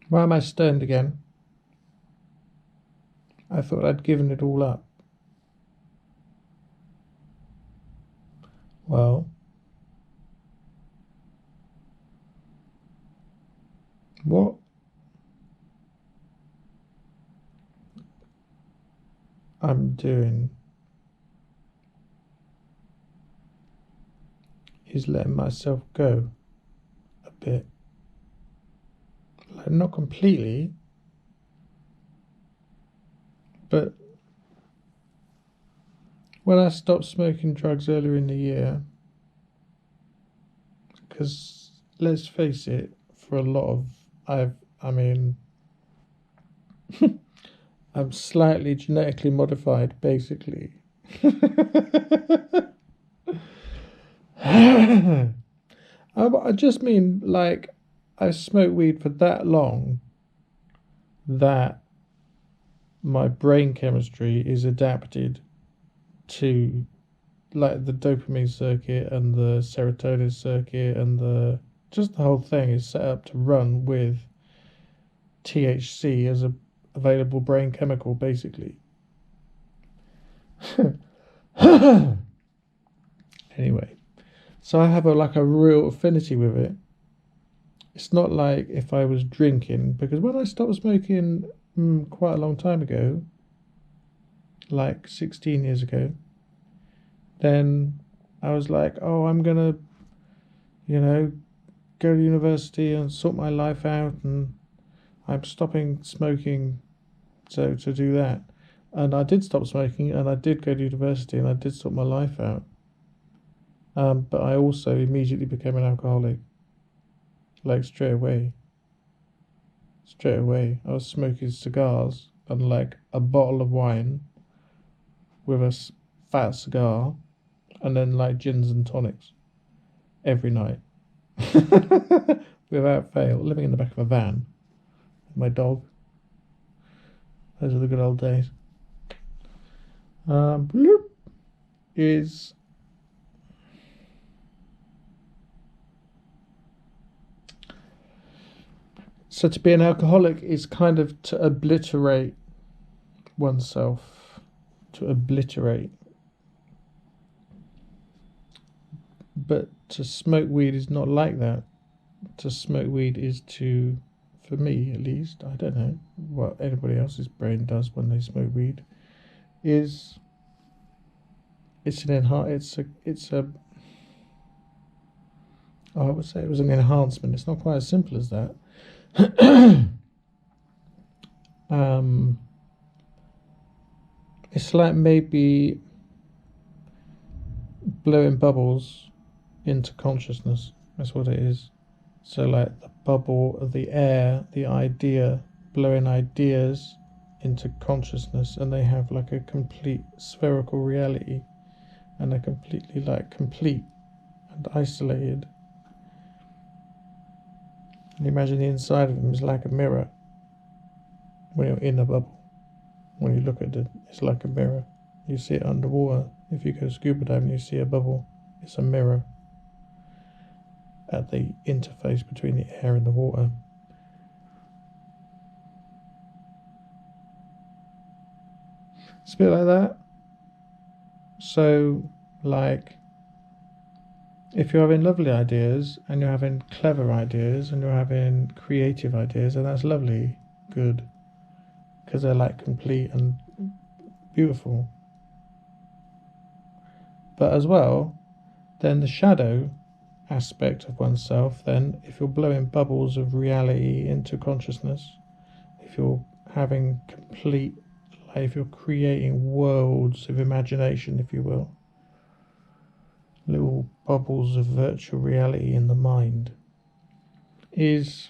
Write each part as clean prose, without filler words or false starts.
Why am I stoned again? I thought I'd given it all up. Well, what I'm doing is letting myself go a bit. Like, not completely, but when I stopped smoking drugs earlier in the year, because let's face it, for a lot of I mean, I'm slightly genetically modified, basically. I just mean, like, I smoked weed for that long that my brain chemistry is adapted to, like, the dopamine circuit and the serotonin circuit and the whole thing is set up to run with THC as a available brain chemical, basically. Anyway, so I have a real affinity with it. It's not like if I was drinking, because when I stopped smoking quite a long time ago, like 16 years ago, then I was like, oh, I'm gonna, go to university and sort my life out, and I'm stopping smoking, so to do that. And I did stop smoking, and I did go to university, and I did sort my life out. But I also immediately became an alcoholic, like straight away. Straight away, I was smoking cigars and like a bottle of wine with a fat cigar, and then like gins and tonics every night, without fail. Living in the back of a van with my dog. Those are the good old days. Is So to be an alcoholic is kind of to obliterate oneself, to obliterate. But to smoke weed is not like that. To smoke weed is to, for me at least, I don't know what anybody else's brain does when they smoke weed, is I would say it was an enhancement. It's not quite as simple as that. It's like maybe blowing bubbles into consciousness. That's what it is. So like the bubble of the air, the idea, blowing ideas into consciousness, and they have like a complete spherical reality, and they're completely like complete and isolated. And imagine the inside of them is like a mirror. When you're in a bubble, when you look at it, it's like a mirror. You see it underwater. If you go scuba diving, you see a bubble. It's a mirror at the interface between the air and the water. It's a bit like that. So, like, if you're having lovely ideas and you're having clever ideas and you're having creative ideas, and that's lovely, good, because they're like complete and beautiful. But as well, then the shadow aspect of oneself, then if you're blowing bubbles of reality into consciousness, if you're having complete, like if you're creating worlds of imagination, if you will, little bubbles of virtual reality in the mind, is,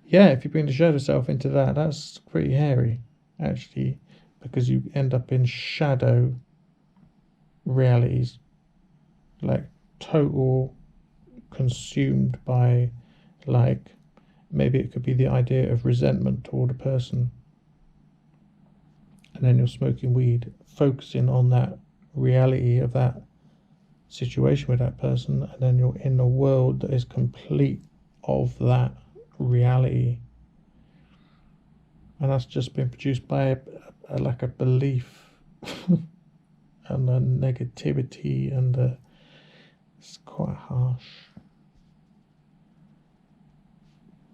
yeah, if you bring the shadow self into that, that's pretty hairy, actually, because you end up in shadow realities, like total consumed by, like, maybe it could be the idea of resentment toward a person, and then you're smoking weed, focusing on that reality of that situation with that person, and then you're in a world that is complete of that reality, and that's just been produced by a lack of belief and a negativity, and it's quite harsh.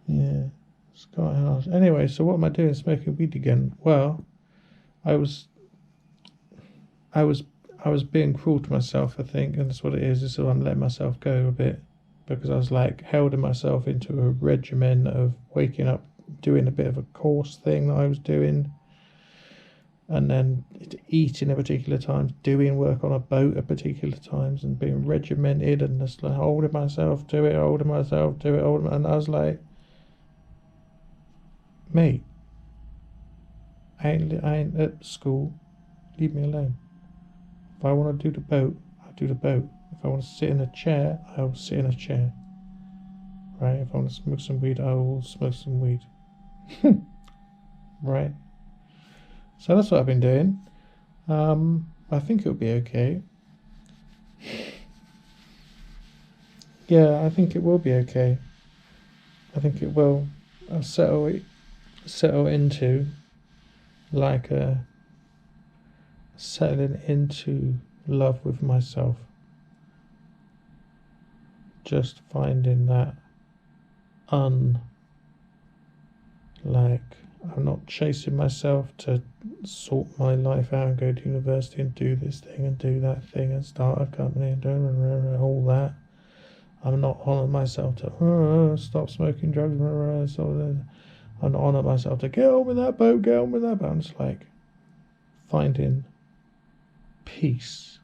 Yeah, it's quite harsh. Anyway, so what am I doing? Smoking weed again? Well, I was I was I was being cruel to myself, I think, and that's what it is. So I'm letting myself go a bit because I was like holding myself into a regimen of waking up, doing a bit of a course thing that I was doing, and then eating at particular times, doing work on a boat at particular times, and being regimented, and just like holding myself to it, and I was like, mate, I ain't at school. Leave me alone. If I want to do the boat, I'll do the boat. If I want to sit in a chair, I will sit in a chair. Right? If I want to smoke some weed, I will smoke some weed. Right? So that's what I've been doing. I think it'll be okay. Yeah, I think it will be okay. I think it will. I'll settle into like a settling into love with myself. Just finding that like I'm not chasing myself to sort my life out and go to university and do this thing and do that thing and start a company and do all that. I'm not on myself to stop smoking drugs. I'm not on myself to get on with that boat. I'm just like finding peace